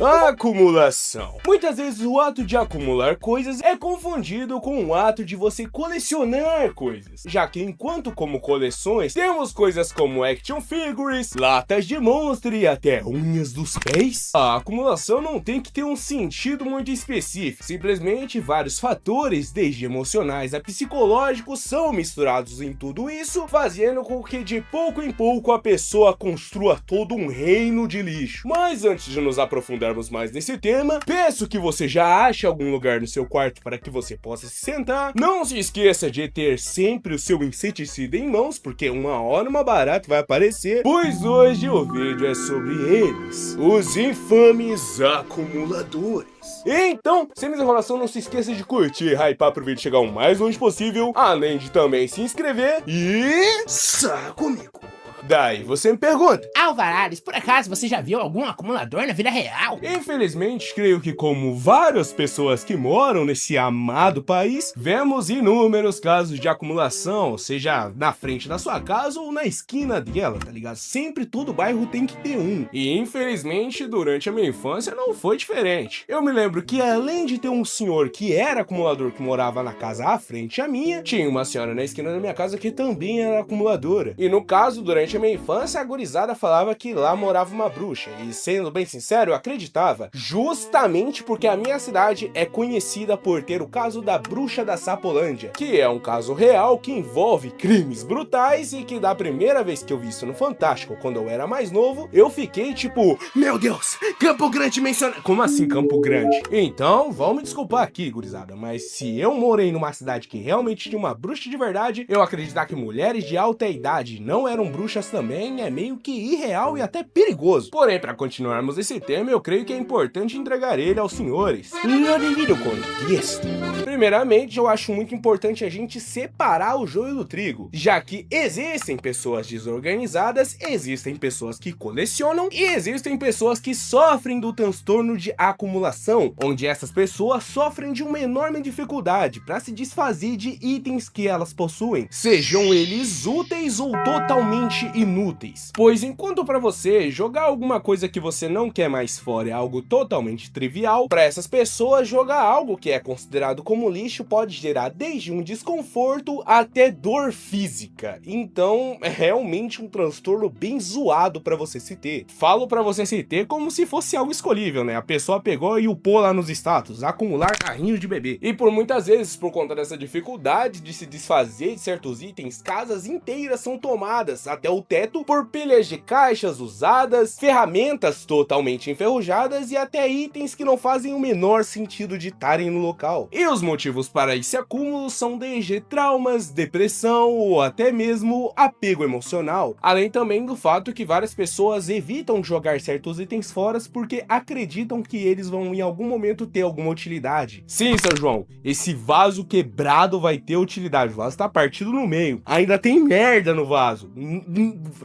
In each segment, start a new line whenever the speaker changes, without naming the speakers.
Acumulação. Muitas vezes o ato de acumular coisas é confundido com o ato de você colecionar coisas, já que enquanto como coleções temos coisas como action figures, latas de monstro e até unhas dos pés, a acumulação não tem que ter um sentido muito específico, simplesmente vários fatores, desde emocionais a psicológicos, são misturados em tudo isso, fazendo com que de pouco em pouco a pessoa construa todo um reino de lixo. Mas antes de nos aprofundarmos mais nesse tema, peço que você já ache algum lugar no seu quarto para que você possa se sentar. Não se esqueça de ter sempre o seu inseticida em mãos, porque uma hora uma barata vai aparecer, pois hoje o vídeo é sobre eles, os infames acumuladores. Então, sem mais enrolação, não se esqueça de curtir, hypar pro vídeo chegar o mais longe possível, além de também se inscrever e... sai comigo! Daí você me pergunta:
Alvarales, por acaso você já viu algum acumulador na vida real?
Infelizmente, creio que como várias pessoas que moram nesse amado país, vemos inúmeros casos de acumulação, seja na frente da sua casa ou na esquina dela, tá ligado? Sempre todo bairro tem que ter um. E infelizmente, durante a minha infância não foi diferente. Eu me lembro que além de ter um senhor que era acumulador que morava na casa à frente à minha, tinha uma senhora na esquina da minha casa que também era acumuladora. E no caso, durante a minha infância, a gurizada falava que lá morava uma bruxa, e sendo bem sincero, eu acreditava, justamente porque a minha cidade é conhecida por ter o caso da bruxa da Sapolândia, que é um caso real que envolve crimes brutais e que da primeira vez que eu vi isso no Fantástico, quando eu era mais novo, eu fiquei tipo, meu Deus, Campo Grande menciona... Como assim Campo Grande? Então, vão me desculpar aqui, gurizada, mas se eu morei numa cidade que realmente tinha uma bruxa de verdade, eu acreditar que mulheres de alta idade não eram bruxas também é meio que irreal e até perigoso. Porém, para continuarmos esse tema, eu creio que é importante entregar ele aos senhores. No devido contexto. Primeiramente, eu acho muito importante a gente separar o joio do trigo, já que existem pessoas desorganizadas, existem pessoas que colecionam e existem pessoas que sofrem do transtorno de acumulação, onde essas pessoas sofrem de uma enorme dificuldade para se desfazer de itens que elas possuem, sejam eles úteis ou totalmente inúteis. Pois enquanto para você jogar alguma coisa que você não quer mais fora é algo totalmente trivial, para essas pessoas jogar algo que é considerado como lixo pode gerar desde um desconforto até dor física. Então é realmente um transtorno bem zoado para você se ter. Falo para você se ter como se fosse algo escolhível, né? A pessoa pegou e upou lá nos status, acumular carrinho de bebê. E por muitas vezes, por conta dessa dificuldade de se desfazer de certos itens, casas inteiras são tomadas até o teto por pilhas de caixas usadas, ferramentas totalmente enferrujadas e até itens que não fazem o menor sentido de estarem no local. E os motivos para esse acúmulo são desde traumas, depressão ou até mesmo apego emocional, além também do fato que várias pessoas evitam jogar certos itens fora porque acreditam que eles vão em algum momento ter alguma utilidade. Sim, São João, esse vaso quebrado vai ter utilidade, o vaso tá partido no meio, ainda tem merda no vaso.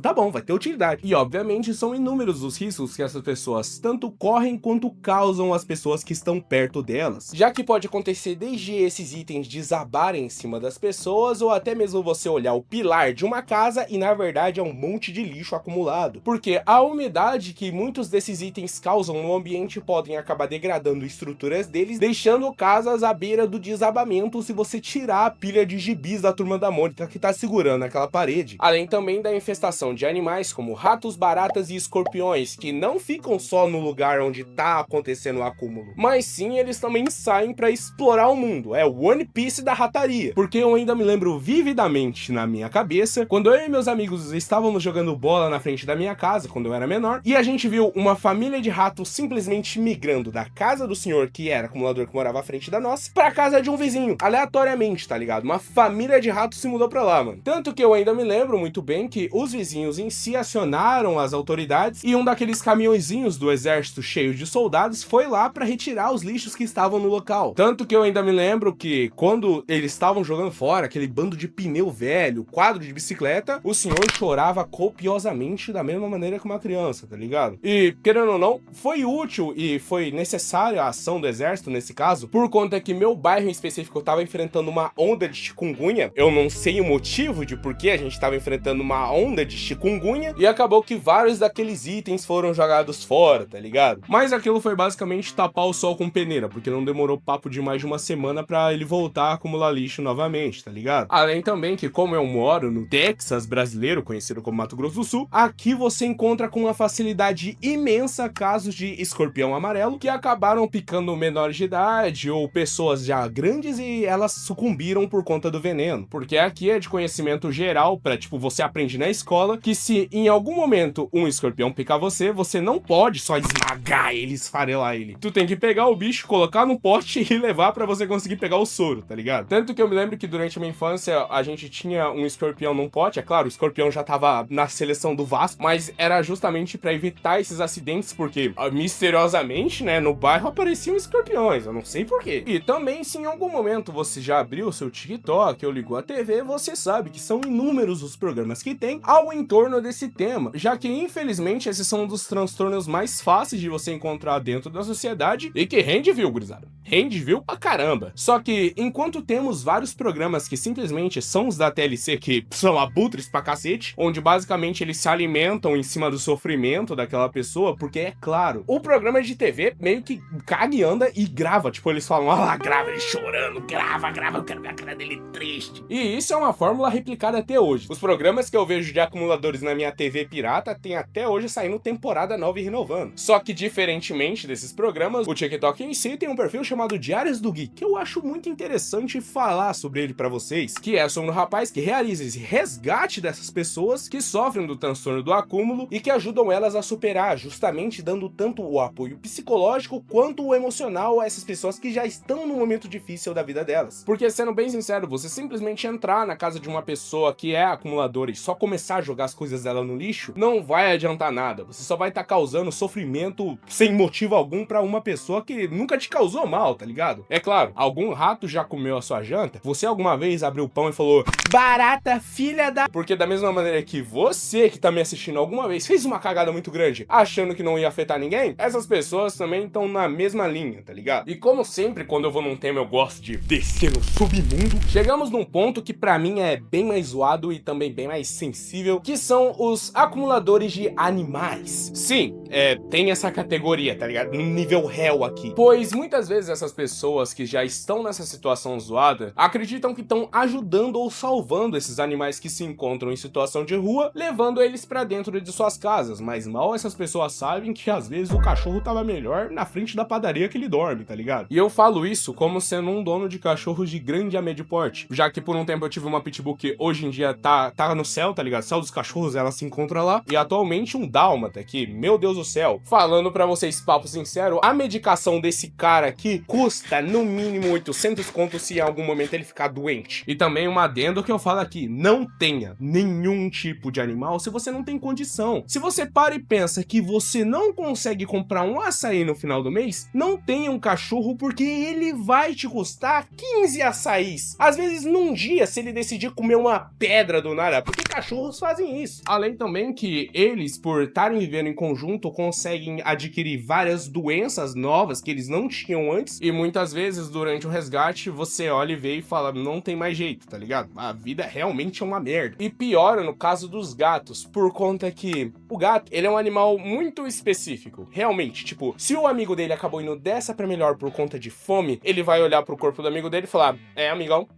Tá bom, vai ter utilidade. E obviamente são inúmeros os riscos que essas pessoas tanto correm quanto causam às pessoas que estão perto delas, já que pode acontecer desde esses itens desabarem em cima das pessoas ou até mesmo você olhar o pilar de uma casa e na verdade é um monte de lixo acumulado, porque a umidade que muitos desses itens causam no ambiente podem acabar degradando estruturas deles, deixando casas à beira do desabamento se você tirar a pilha de gibis da Turma da Mônica que tá segurando aquela parede, além também da infestação de animais como ratos, baratas e escorpiões, que não ficam só no lugar onde tá acontecendo o acúmulo, mas sim eles também saem para explorar o mundo. É o One Piece da rataria, porque eu ainda me lembro vividamente na minha cabeça quando eu e meus amigos estávamos jogando bola na frente da minha casa quando eu era menor e a gente viu uma família de ratos simplesmente migrando da casa do senhor que era acumulador que morava à frente da nossa pra casa de um vizinho, aleatoriamente, tá ligado? Uma família de ratos se mudou pra lá, mano. Tanto que eu ainda me lembro muito bem que os vizinhos em si acionaram as autoridades e um daqueles caminhõezinhos do exército cheio de soldados foi lá pra retirar os lixos que estavam no local. Tanto que eu ainda me lembro que quando eles estavam jogando fora aquele bando de pneu velho, quadro de bicicleta, o senhor chorava copiosamente da mesma maneira que uma criança, tá ligado? E, querendo ou não, foi útil e foi necessária a ação do exército nesse caso, por conta que meu bairro em específico tava enfrentando uma onda de chikungunya. Eu não sei o motivo de por que a gente tava enfrentando uma onda onda de chikungunya e acabou que vários daqueles itens foram jogados fora, tá ligado? Mas aquilo foi basicamente tapar o sol com peneira, porque não demorou papo de mais de uma semana pra ele voltar a acumular lixo novamente, tá ligado? Além também que, como eu moro no Texas brasileiro, conhecido como Mato Grosso do Sul, aqui você encontra com uma facilidade imensa casos de escorpião amarelo que acabaram picando menores de idade ou pessoas já grandes e elas sucumbiram por conta do veneno. Porque aqui é de conhecimento geral, pra, tipo, você aprende na escola que se em algum momento um escorpião picar você, você não pode só esmagar ele, esfarelar ele. Tu tem que pegar o bicho, colocar no pote e levar pra você conseguir pegar o soro, tá ligado? Tanto que eu me lembro que durante a minha infância a gente tinha um escorpião num pote, é claro, o escorpião já tava na seleção do Vasco, mas era justamente pra evitar esses acidentes, porque misteriosamente, né, no bairro apareciam escorpiões, eu não sei porquê. E também, se em algum momento você já abriu o seu TikTok ou ligou a TV, você sabe que são inúmeros os programas que tem ao entorno desse tema, já que infelizmente esses são um dos transtornos mais fáceis de você encontrar dentro da sociedade e que rende view, gurizada. Rende view pra caramba. Só que enquanto temos vários programas que simplesmente são os da TLC, que são abutres pra cacete, onde basicamente eles se alimentam em cima do sofrimento daquela pessoa, porque é claro, o programa de TV meio que caga e anda e grava, tipo, eles falam, ah lá, grava ele chorando, grava, eu quero ver a cara dele triste. E isso é uma fórmula replicada até hoje. Os programas que eu vejo de acumuladores na minha TV pirata tem até hoje saindo temporada nova e renovando. Só que diferentemente desses programas, o TikTok em si tem um perfil chamado Diários do Geek, que eu acho muito interessante falar sobre ele pra vocês, que é sobre um rapaz que realiza esse resgate dessas pessoas que sofrem do transtorno do acúmulo e que ajudam elas a superar, justamente dando tanto o apoio psicológico quanto o emocional a essas pessoas que já estão num momento difícil da vida delas. Porque, sendo bem sincero, você simplesmente entrar na casa de uma pessoa que é acumuladora e só começar a jogar as coisas dela no lixo, não vai adiantar nada. Você só vai estar causando sofrimento sem motivo algum pra uma pessoa que nunca te causou mal, tá ligado? É claro, algum rato já comeu a sua janta? Você alguma vez abriu o pão e falou, barata, filha da... Porque da mesma maneira que você que tá me assistindo alguma vez fez uma cagada muito grande, achando que não ia afetar ninguém, essas pessoas também estão na mesma linha, tá ligado? E como sempre, quando eu vou num tema eu gosto de descer no submundo, chegamos num ponto que pra mim é bem mais zoado e também bem mais sensível, que são os acumuladores de animais. Sim, tem essa categoria, tá ligado? No nível réu aqui. Pois muitas vezes essas pessoas que já estão nessa situação zoada acreditam que estão ajudando ou salvando esses animais que se encontram em situação de rua, levando eles pra dentro de suas casas, mas mal essas pessoas sabem que às vezes o cachorro tava melhor na frente da padaria que ele dorme, tá ligado? E eu falo isso como sendo um dono de cachorros de grande a médio porte, já que por um tempo eu tive uma pitbull que hoje em dia tá no céu, tá ligado? Céu dos cachorros, ela se encontra lá, e atualmente um dálmata que, meu Deus do céu, falando pra vocês papo sincero, a medicação desse cara aqui custa no mínimo 800 contos se em algum momento ele ficar doente. E também um adendo que eu falo aqui, não tenha nenhum tipo de animal se você não tem condição. Se você para e pensa que você não consegue comprar um açaí no final do mês, não tenha um cachorro porque ele vai te custar 15 açaís. Às vezes num dia, se ele decidir comer uma pedra do nada, porque cachorros fazem isso. Além também que eles, por estarem vivendo em conjunto, conseguem adquirir várias doenças novas que eles não tinham antes, e muitas vezes durante o resgate você olha e vê e fala, não tem mais jeito, tá ligado? A vida realmente é uma merda. E piora no caso dos gatos, por conta que o gato, ele é um animal muito específico, realmente, tipo, se o amigo dele acabou indo dessa pra melhor por conta de fome, ele vai olhar pro corpo do amigo dele e falar, amigão,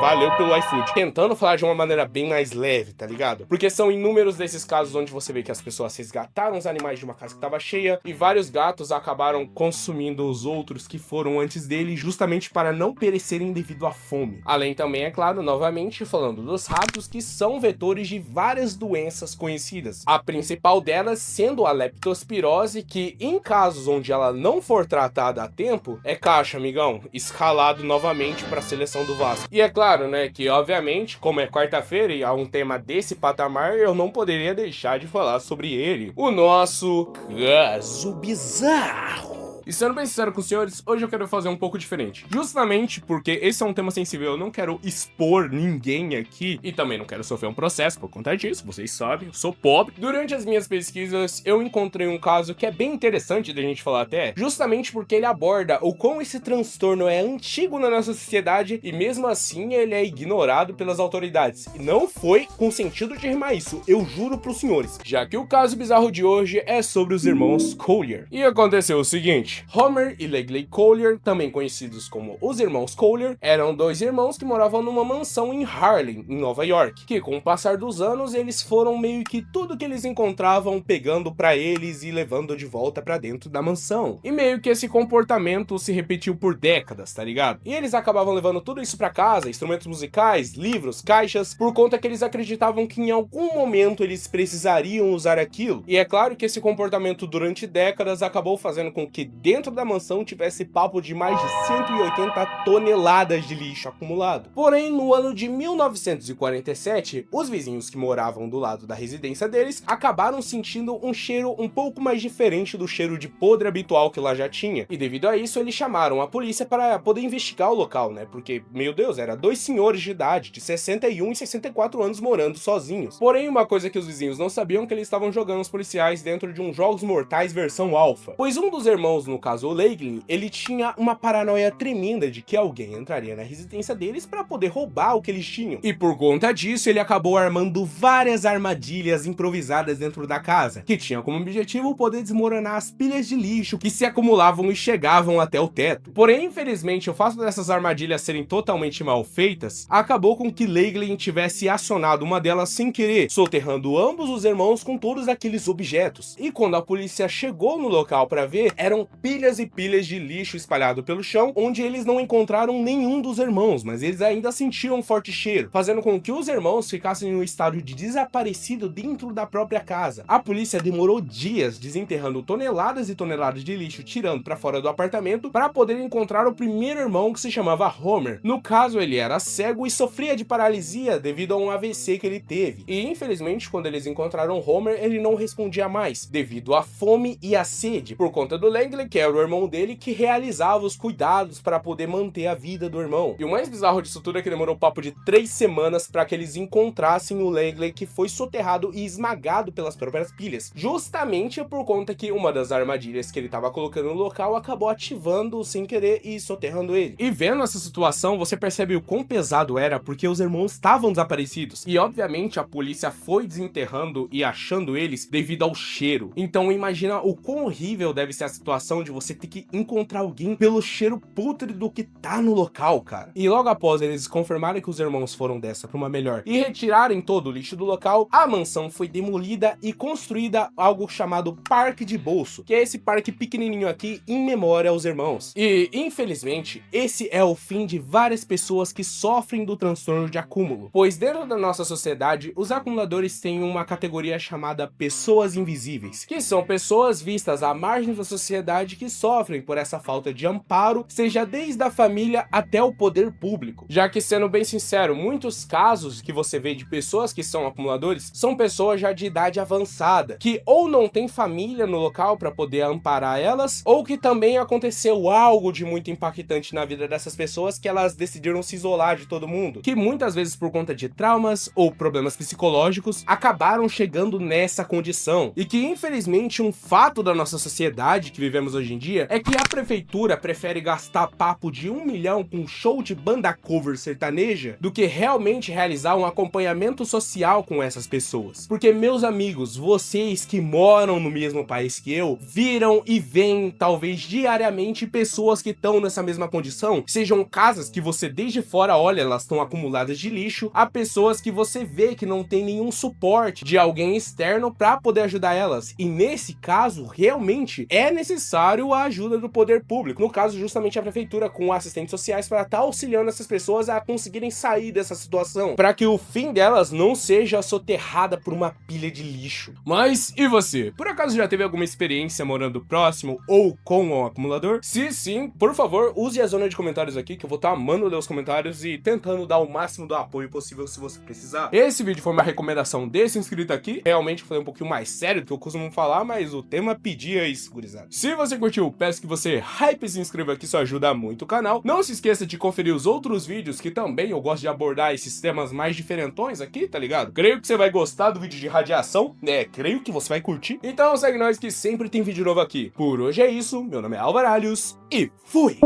valeu pelo iFood. Tentando falar de uma maneira bem mais leve, tá ligado? Porque são inúmeros desses casos onde você vê que as pessoas resgataram os animais de uma casa que tava cheia e vários gatos acabaram consumindo os outros que foram antes dele justamente para não perecerem devido à fome. Além também, é claro, novamente falando dos ratos que são vetores de várias doenças conhecidas. A principal delas sendo a leptospirose, que em casos onde ela não for tratada a tempo, é caixa, amigão, escalado novamente para a seleção do Vasco. E é claro, né, que obviamente, como é quarta-feira e há um tema desse patamar, eu não poderia deixar de falar sobre ele. O nosso caso bizarro. E sendo bem sincero com os senhores, hoje eu quero fazer um pouco diferente. Justamente porque esse é um tema sensível, eu não quero expor ninguém aqui e também não quero sofrer um processo por conta disso, vocês sabem, eu sou pobre. Durante as minhas pesquisas, eu encontrei um caso que é bem interessante da gente falar até, justamente porque ele aborda o quão esse transtorno é antigo na nossa sociedade e mesmo assim ele é ignorado pelas autoridades. E não foi com sentido de rimar isso, eu juro pros senhores, já que o caso bizarro de hoje é sobre os irmãos Collier. E aconteceu o seguinte, Homer e Legley Collier, também conhecidos como os irmãos Collier, eram dois irmãos que moravam numa mansão em Harlem, em Nova York, que com o passar dos anos eles foram meio que tudo que eles encontravam pegando pra eles e levando de volta pra dentro da mansão. E meio que esse comportamento se repetiu por décadas, tá ligado? E eles acabavam levando tudo isso pra casa, instrumentos musicais, livros, caixas, por conta que eles acreditavam que em algum momento eles precisariam usar aquilo. E é claro que esse comportamento durante décadas acabou fazendo com que dentro da mansão tivesse papo de mais de 180 toneladas de lixo acumulado. Porém, no ano de 1947, os vizinhos que moravam do lado da residência deles acabaram sentindo um cheiro um pouco mais diferente do cheiro de podre habitual que lá já tinha. E devido a isso, eles chamaram a polícia para poder investigar o local, né? Porque, meu Deus, era dois senhores de idade, de 61 e 64 anos morando sozinhos. Porém, uma coisa que os vizinhos não sabiam é que eles estavam jogando os policiais dentro de um Jogos Mortais versão alfa. Pois um dos irmãos, no caso o Legley, ele tinha uma paranoia tremenda de que alguém entraria na residência deles para poder roubar o que eles tinham. E por conta disso, ele acabou armando várias armadilhas improvisadas dentro da casa, que tinham como objetivo poder desmoronar as pilhas de lixo que se acumulavam e chegavam até o teto. Porém, infelizmente, o fato dessas armadilhas serem totalmente mal feitas, acabou com que Legley tivesse acionado uma delas sem querer, soterrando ambos os irmãos com todos aqueles objetos. E quando a polícia chegou no local para ver, eram pilhas e pilhas de lixo espalhado pelo chão, onde eles não encontraram nenhum dos irmãos, mas eles ainda sentiam um forte cheiro, fazendo com que os irmãos ficassem em um estado de desaparecido dentro da própria casa. A polícia demorou dias desenterrando toneladas e toneladas de lixo, tirando para fora do apartamento, para poder encontrar o primeiro irmão, que se chamava Homer. No caso, ele era cego e sofria de paralisia devido a um AVC que ele teve. E infelizmente, quando eles encontraram Homer, ele não respondia mais, devido à fome e à sede, por conta do Legley, que era o irmão dele, que realizava os cuidados para poder manter a vida do irmão. E o mais bizarro disso tudo é que demorou papo de 3 semanas para que eles encontrassem o Legley, que foi soterrado e esmagado pelas próprias pilhas, justamente por conta que uma das armadilhas que ele estava colocando no local acabou ativando sem querer e soterrando ele. E vendo essa situação, você percebe o quão pesado era, porque os irmãos estavam desaparecidos, e obviamente a polícia foi desenterrando e achando eles devido ao cheiro. Então imagina o quão horrível deve ser a situação de você ter que encontrar alguém pelo cheiro pútrido que tá no local, cara. E logo após eles confirmarem que os irmãos foram dessa pra uma melhor e retirarem todo o lixo do local, a mansão foi demolida e construída algo chamado Parque de Bolso, que é esse parque pequenininho aqui em memória aos irmãos. E infelizmente, esse é o fim de várias pessoas que sofrem do transtorno de acúmulo, pois dentro da nossa sociedade, os acumuladores têm uma categoria chamada pessoas invisíveis, que são pessoas vistas à margem da sociedade que sofrem por essa falta de amparo, seja desde a família até o poder público. Já que, sendo bem sincero, muitos casos que você vê de pessoas que são acumuladores são pessoas já de idade avançada, que ou não tem família no local para poder amparar elas, ou que também aconteceu algo de muito impactante na vida dessas pessoas que elas decidiram se isolar de todo mundo, que muitas vezes por conta de traumas ou problemas psicológicos acabaram chegando nessa condição. E que infelizmente um fato da nossa sociedade que vivemos hoje em dia é que a prefeitura prefere gastar papo de 1 milhão com um show de banda cover sertaneja do que realmente realizar um acompanhamento social com essas pessoas. Porque, meus amigos, vocês que moram no mesmo país que eu, viram e veem talvez diariamente pessoas que estão nessa mesma condição, sejam casas que você desde fora olha, elas estão acumuladas de lixo, a pessoas que você vê que não tem nenhum suporte de alguém externo para poder ajudar elas. E nesse caso, realmente é necessário a ajuda do poder público, no caso justamente a prefeitura com assistentes sociais, para estar auxiliando essas pessoas a conseguirem sair dessa situação, para que o fim delas não seja soterrada por uma pilha de lixo. Mas e você? Por acaso já teve alguma experiência morando próximo ou com um acumulador? Se sim, por favor, use a zona de comentários aqui, que eu vou estar amando ler os comentários e tentando dar o máximo do apoio possível se você precisar. Esse vídeo foi uma recomendação desse inscrito aqui, realmente foi um pouquinho mais sério do que eu costumo falar, mas o tema pedia isso, gurizada. Se você você curtiu, peço que você hype e se inscreva aqui, isso ajuda muito o canal. Não se esqueça de conferir os outros vídeos que também eu gosto de abordar esses temas mais diferentões aqui, tá ligado? Creio que você vai gostar do vídeo de radiação, né? Creio que você vai curtir. Então segue nós que sempre tem vídeo novo aqui. Por hoje é isso, meu nome é Alvaralhos e fui!